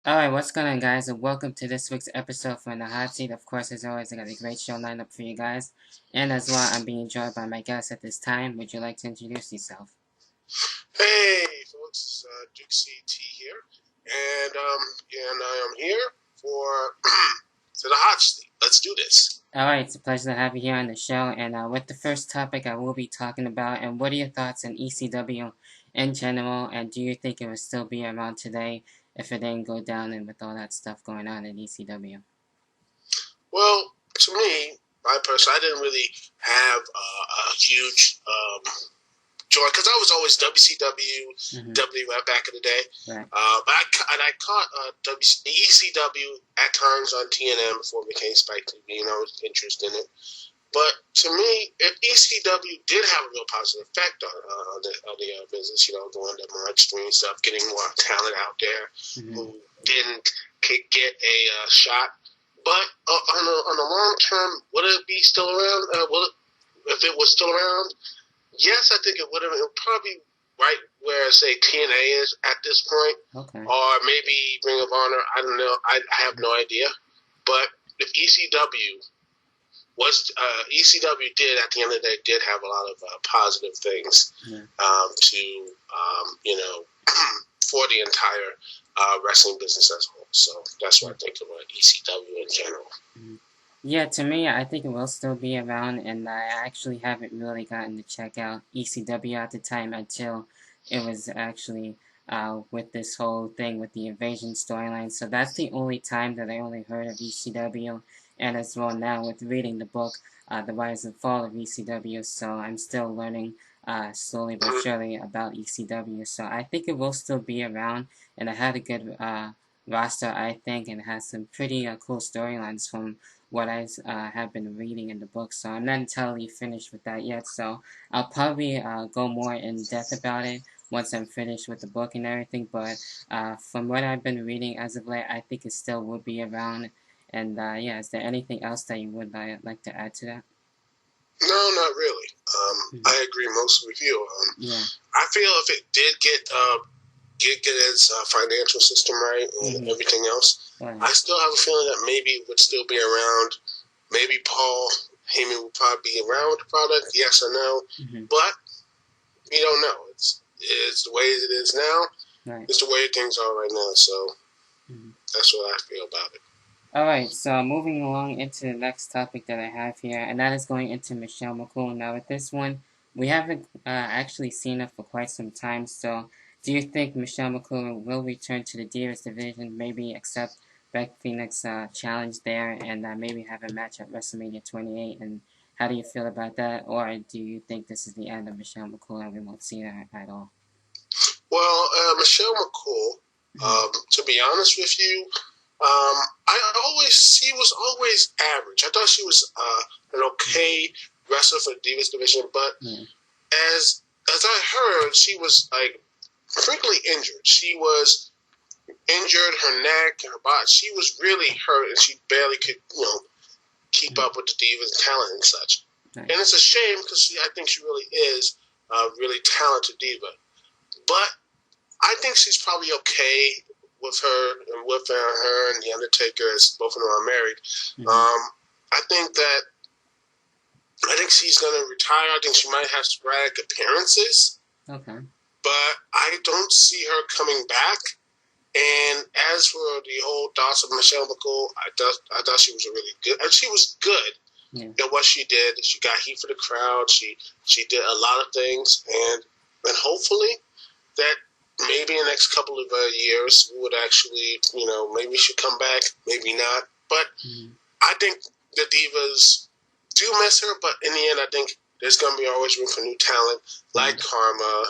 Alright, what's going on, guys, and welcome to this week's episode from the Hot Seat. Of course, as always, I got a great show lined up for you guys. And as well, I'm being joined by my guest at this time. Would you like to introduce yourself? Hey, folks, Dixie T here, and I am here for to the hot seat. Let's do this. Alright, it's a pleasure to have you here on the show. And with the first topic I will be talking about, and what are your thoughts on ECW in general, and do you think it will still be around today if it didn't go down and with all that stuff going on in ECW? Well, to me, my person, I didn't really have a huge joy because I was always WCW, WWF back in the day. Right. But I caught ECW at times on TNN before it became Spike TV, and I was interested in it. But to me, if ECW did have a real positive effect on the business, doing the more extreme stuff, getting more talent out there who didn't get a shot. But on the long term, would it be still around? If it was still around? Yes, I think it would have. It would probably be right where, say, TNA is at this point. Okay. Or maybe Ring of Honor. I don't know. I have no idea. But if ECW did at the end of the day did have a lot of positive things for the entire wrestling business as a whole. So that's what I think about ECW in general. Yeah, to me, I think it will still be around, and I actually haven't really gotten to check out ECW at the time until it was actually with this whole thing with the Invasion storyline. So that's the only time that I only heard of ECW, and as well now with reading the book, The Rise and Fall of ECW, so I'm still learning slowly but surely about ECW. So I think it will still be around, and it had a good roster, I think, and has some pretty cool storylines from what I have been reading in the book. So I'm not entirely finished with that yet. So I'll probably go more in depth about it once I'm finished with the book and everything. But from what I've been reading as of late, I think it still will be around. And yeah, is there anything else that you would like to add to that? No, not really. I agree mostly with you. I feel if it did get its financial system right and everything else, I still have a feeling that maybe it would still be around. Maybe Paul Heyman would probably be around with the product, yes or no. But we don't know. It's the way it is now. Right. It's the way things are right now. So that's what I feel about it. Alright, so moving along into the next topic that I have here, and that is going into Michelle McCool. Now with this one, we haven't actually seen her for quite some time, so do you think Michelle McCool will return to the Divas division, maybe accept Beth Phoenix's challenge there, and maybe have a match at WrestleMania 28, and how do you feel about that, or do you think this is the end of Michelle McCool and we won't see her at all? Well, Michelle McCool, to be honest with you, she was always average. I thought she was an okay wrestler for the Divas division, but as I heard, she was frequently injured. She was injured, her neck, her body. She was really hurt, and she barely could, keep up with the Divas talent and such. And it's a shame because I think she really is a really talented diva. But I think she's probably okay with her and the Undertaker, as both of them are married. I think she's gonna retire. I think she might have sporadic appearances. Okay. But I don't see her coming back. And as for the whole thoughts of Michelle McCool, I thought she was really good. And she was good at what she did. She got heat for the crowd. She did a lot of things, and hopefully that maybe in the next couple of years we would actually, maybe she come back, maybe not. But I think the Divas do miss her, but in the end, I think there's going to be always room for new talent, like Karma,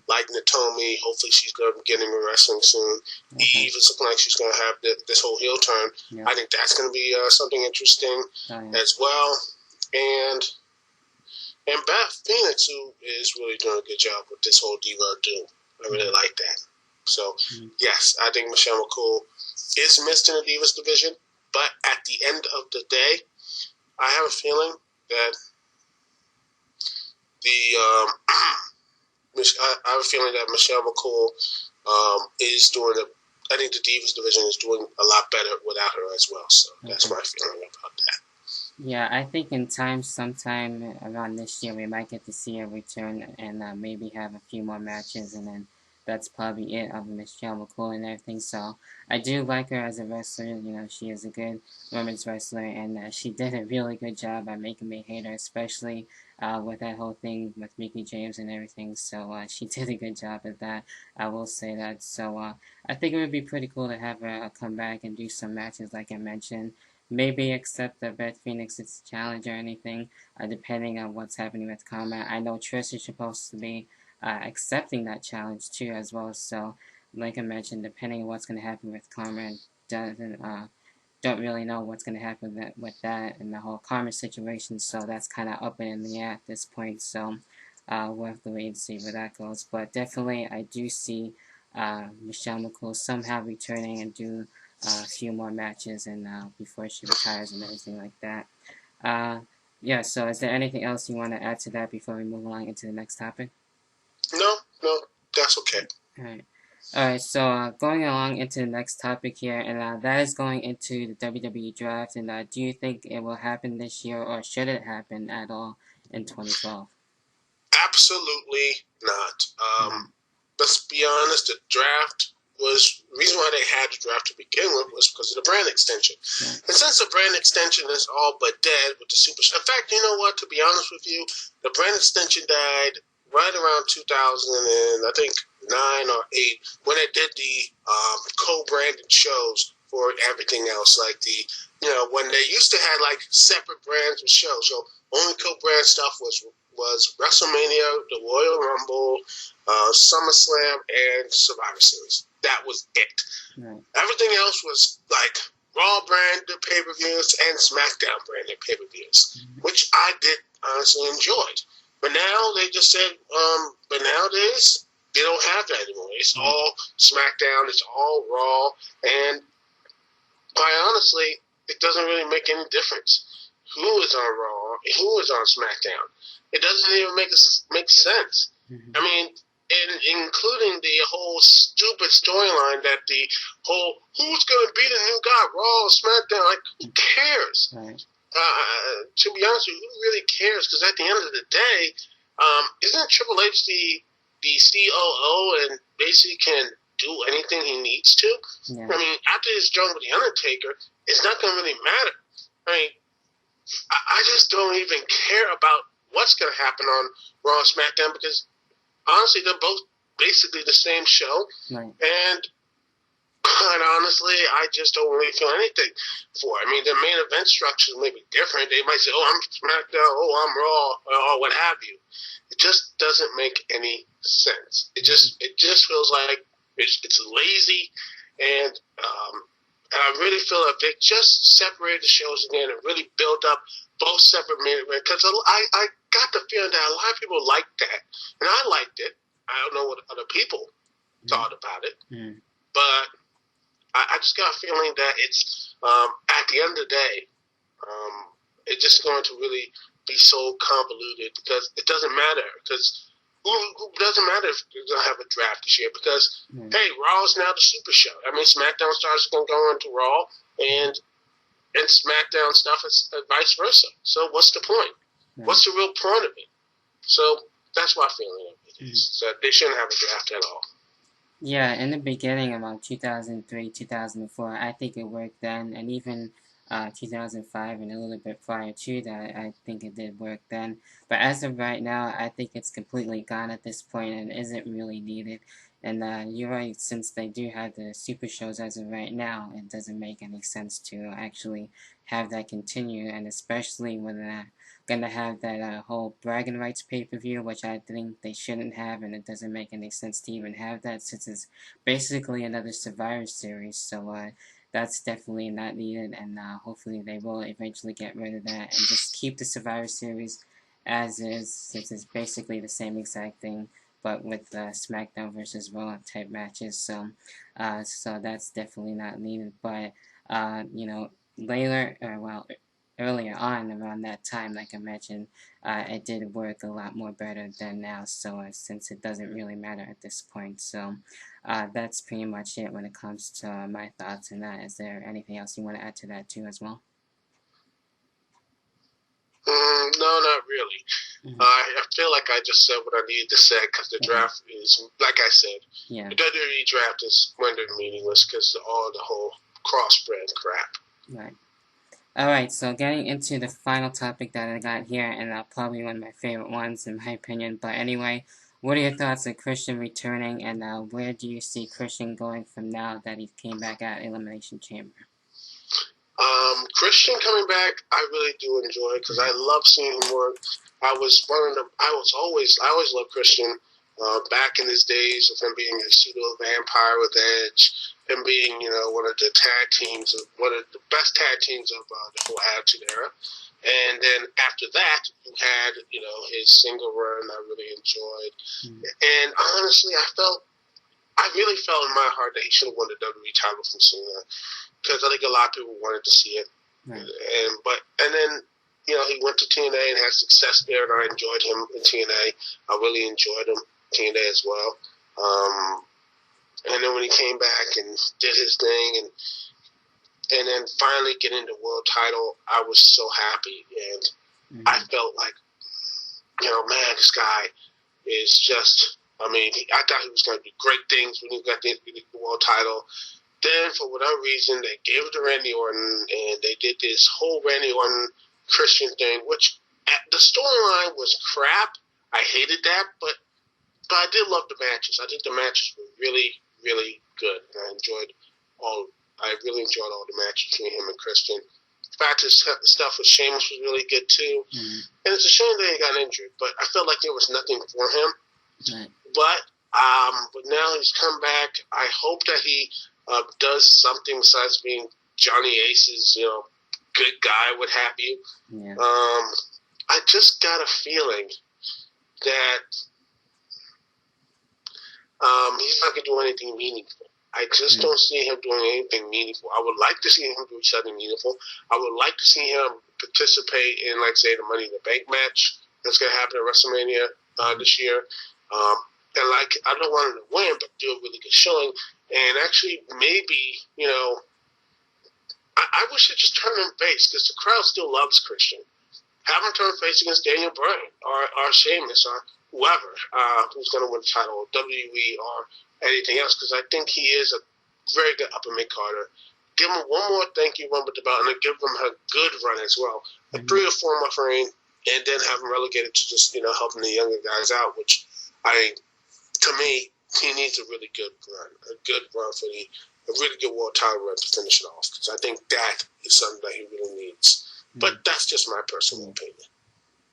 like Natomi. Hopefully she's going to be getting in wrestling soon. Eve is looking like she's going to have this whole heel turn. I think that's going to be something interesting as well. And Beth Phoenix, who is really doing a good job with this whole Diva do. I really like that. So, yes, I think Michelle McCool is missed in the Divas division, but at the end of the day, I have a feeling that I have a feeling that Michelle McCool is doing a I think the Divas division is doing a lot better without her as well. So that's my feeling about that. Yeah, I think in time, sometime around this year, we might get to see her return and maybe have a few more matches, and then that's probably it of Michelle McCool and everything. So I do like her as a wrestler. You know, she is a good women's wrestler, and she did a really good job by making me hate her, especially with that whole thing with Mickie James and everything. So she did a good job at that. I will say that. So I think it would be pretty cool to have her come back and do some matches, like I mentioned. Maybe accept the Beth Phoenix's challenge or anything, depending on what's happening with Karma. I know Trish is supposed to be accepting that challenge too, as well. So, like I mentioned, depending on what's going to happen with Karma, doesn't don't really know what's going to happen with that and the whole Karma situation. So that's kind of up in the air at this point. So we'll have to wait and see where that goes. But definitely, I do see Michelle McCool somehow returning and do a few more matches and before she retires and everything like that. Yeah, so is there anything else you want to add to that before we move along into the next topic? No, that's okay. Alright, so going along into the next topic here, and that is going into the WWE Draft, and do you think it will happen this year, or should it happen at all in 2012? Absolutely not. Let's be honest, the draft was the reason why they had the draft to begin with was because of the brand extension. And since the brand extension is all but dead with the Super Show, in fact, you know what? To be honest with you, the brand extension died right around 2000 and I think 9 or 8 when they did the co-branded shows for everything else, like when they used to have like separate brands of shows. So only co-brand stuff was WrestleMania, the Royal Rumble, SummerSlam, and Survivor Series. That was it. Right. Everything else was like Raw branded pay-per-views and SmackDown branded pay-per-views, which I did honestly enjoy. But now they just said, but nowadays they don't have that anymore. It's all SmackDown, it's all Raw, and quite honestly, it doesn't really make any difference who is on Raw, who is on SmackDown. It doesn't even make sense. I mean, including the whole stupid storyline that the whole who's going to be the new guy, Raw, SmackDown, like who cares? Right. To be honest with you, who really cares? Because at the end of the day, isn't Triple H the COO and basically can do anything he needs to? Yeah. I mean, after he's done with The Undertaker, it's not going to really matter. I mean, I just don't even care about what's going to happen on Raw and SmackDown because, honestly, they're both basically the same show. Right. And quite honestly, I just don't really feel anything for it. I mean, their main event structures may be different. They might say, oh, I'm SmackDown, oh, I'm Raw, or what have you. It just doesn't make any sense. It just feels like it's lazy, and I really feel if they just separated the shows again and really built up both separate main events, because I got the feeling that a lot of people liked that, and I liked it. I don't know what other people thought about it, but I just got a feeling that it's at the end of the day, it's just going to really be so convoluted because it doesn't matter because. Who doesn't matter if you're going to have a draft this year because, hey, Raw is now the Super Show. I mean, SmackDown stars are going to go into Raw, and SmackDown stuff is vice versa. So what's the point? What's the real point of it? So that's my feeling of it is that they shouldn't have a draft at all. Yeah, in the beginning, around 2003, 2004, I think it worked then, and even 2005 and a little bit prior to that, I think it did work then. But as of right now, I think it's completely gone at this point and isn't really needed. And you're right, since they do have the super shows as of right now, it doesn't make any sense to actually have that continue, and especially when they're going to have that whole bragging rights pay-per-view, which I think they shouldn't have, and it doesn't make any sense to even have that since it's basically another Survivor Series. So that's definitely not needed, and hopefully they will eventually get rid of that and just keep the Survivor Series as is, since it's basically the same exact thing, but with SmackDown versus Raw type matches. So that's definitely not needed. But earlier on around that time, like I mentioned, it did work a lot more better than now. So since it doesn't really matter at this point, so that's pretty much it when it comes to my thoughts on that. Is there anything else you want to add to that too as well? No, not really. I feel like I just said what I needed to say because the draft is, like I said, the WWE draft is rendered meaningless because all the whole crossbred crap. Right. Alright, so getting into the final topic that I got here, and probably one of my favorite ones in my opinion, but anyway, what are your thoughts on Christian returning, and where do you see Christian going from now that he came back at Elimination Chamber? Christian coming back, I really do enjoy because I love seeing him work. I always loved Christian back in his days of him being a pseudo vampire with Edge, him being one of the best tag teams of the whole Attitude Era. And then after that, you had his single run I really enjoyed. And honestly, I really felt in my heart that he should have won the WWE title from Cena because I think a lot of people wanted to see it. Right. And then he went to TNA and had success there, and I enjoyed him in TNA. I really enjoyed him in TNA as well. And then when he came back and did his thing, and then finally getting the world title, I was so happy, and I felt like, man, this guy is just. I mean, I thought he was going to do great things when he got the world title. Then, for whatever reason, they gave it to Randy Orton, and they did this whole Randy Orton Christian thing, which the storyline was crap. I hated that, but I did love the matches. I think the matches were really, really good. And I really enjoyed all the matches between him and Christian. In fact, his stuff with Sheamus was really good too. And it's a shame that he got injured, but I felt like there was nothing for him. But now he's come back. I hope that he does something besides being Johnny Ace's, good guy, what have you. Yeah. I just got a feeling that he's not going to do anything meaningful. I just don't see him doing anything meaningful. I would like to see him do something meaningful. I would like to see him participate in, like, say, the Money in the Bank match that's going to happen at WrestleMania this year. And, I don't want him to win, but do a really good showing. And actually, maybe, I wish it just turned him face, because the crowd still loves Christian. Have him turn face against Daniel Bryan or Sheamus or whoever who's going to win the title, WWE or anything else, because I think he is a very good upper mid-carder. Give him one more thank you run with the belt, and then give him a good run as well. A 3 or 4 month reign, and then have him relegated to just, helping the younger guys out, which to me, he needs a really good run for a really good world title run to finish it off, because I think that is something that he really needs. But that's just my personal opinion.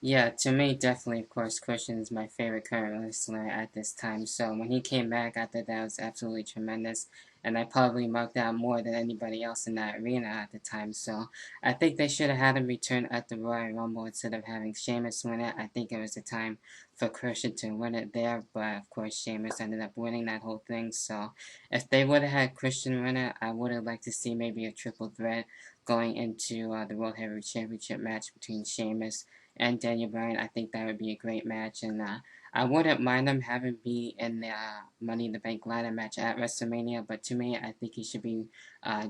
Yeah, to me, definitely, of course, Christian is my favorite current wrestler at this time. So when he came back, I thought that was absolutely tremendous. And I probably marked out more than anybody else in that arena at the time. So I think they should have had him return at the Royal Rumble instead of having Sheamus win it. I think it was the time for Christian to win it there. But, of course, Sheamus ended up winning that whole thing. So if they would have had Christian win it, I would have liked to see maybe a triple threat going into the World Heavyweight Championship match between Sheamus and Daniel Bryan. I think that would be a great match, and I wouldn't mind him having be in the Money in the Bank ladder match at WrestleMania, but to me, I think he should be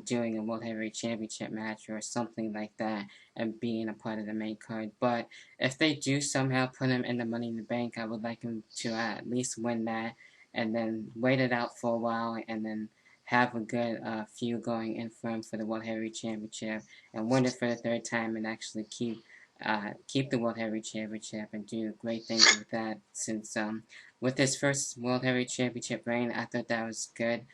doing a World Heavyweight Championship match or something like that and being a part of the main card. But if they do somehow put him in the Money in the Bank, I would like him to at least win that and then wait it out for a while and then have a good feud going in for him for the World Heavyweight Championship and win it for the 3rd time and actually keep the World Heavyweight Championship and do great things with that. Since with his first World Heavyweight Championship reign, I thought that was good.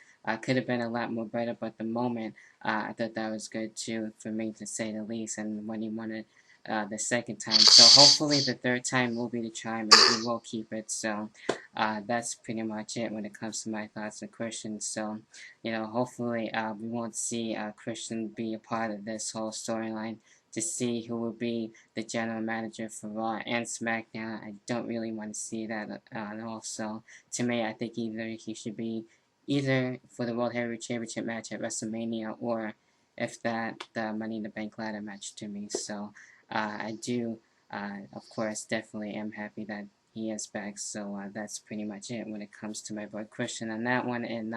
Could have been a lot more better, but the moment I thought that was good too, for me to say the least. And when he won it the 2nd time, so hopefully the 3rd time will be the charm and he will keep it. So that's pretty much it when it comes to my thoughts on Christian. So hopefully we won't see Christian be a part of this whole storyline to see who will be the general manager for Raw and SmackDown. I don't really want to see that at all. So to me, I think either he should be either for the World Heavyweight Championship match at WrestleMania, or if that, the Money in the Bank ladder match to me. So I do, of course, definitely am happy that he is back. So that's pretty much it when it comes to my boy Christian on that one. And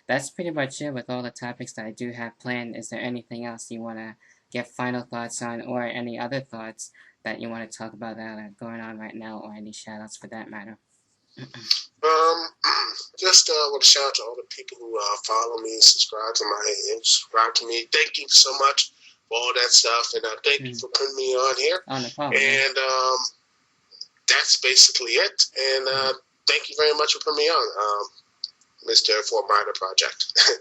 that's pretty much it with all the topics that I do have planned. Is there anything else you want to get final thoughts on, or any other thoughts that you want to talk about that are going on right now, or any shout-outs for that matter? Just want to shout out to all the people who follow me, subscribe to me. Thank you so much for all that stuff, and thank you for putting me on here. Oh, no problem. And that's basically it. And thank you very much for putting me on, Mr. Fortminorproject.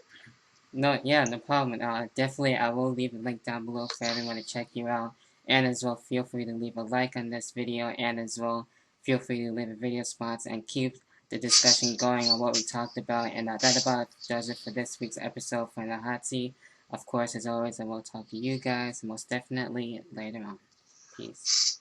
No problem. Definitely, I will leave a link down below for everyone to check you out. And as well, feel free to leave a like on this video, and as well, feel free to leave a video response and keep the discussion going on what we talked about. And that about does it for this week's episode for the Hot Seat. Of course, as always, I will talk to you guys most definitely later on. Peace.